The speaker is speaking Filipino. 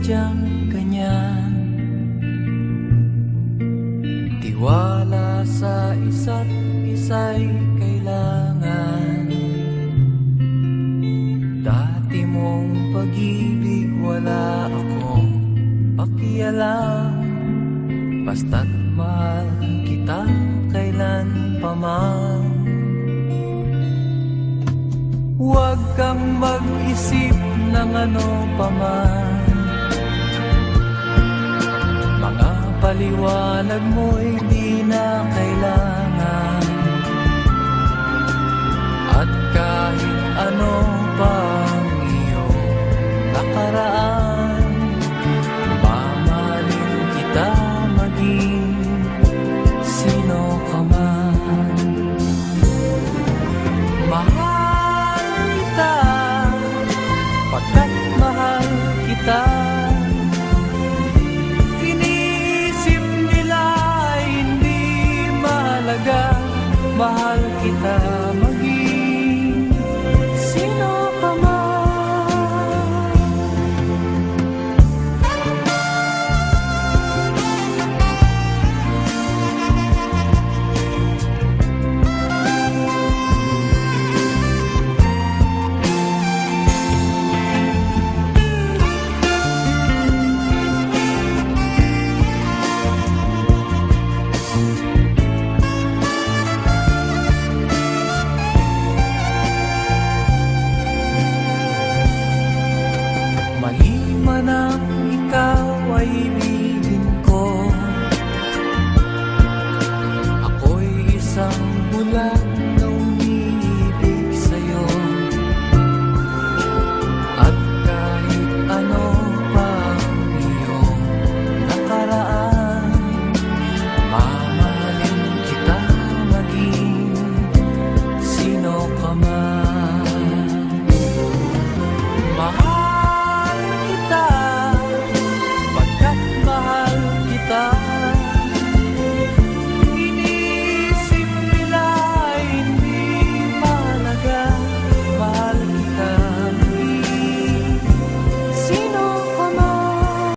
sadyang ganyan. Tiwala sa isa't isa'y kailangan. Dati mong pag-ibig wala akong pakialam, basta't mahal kita kailan pa man. Huwag kang mag-isip ng ano pa man, mga paliwanag mo'y di na kailangan. At kahit ano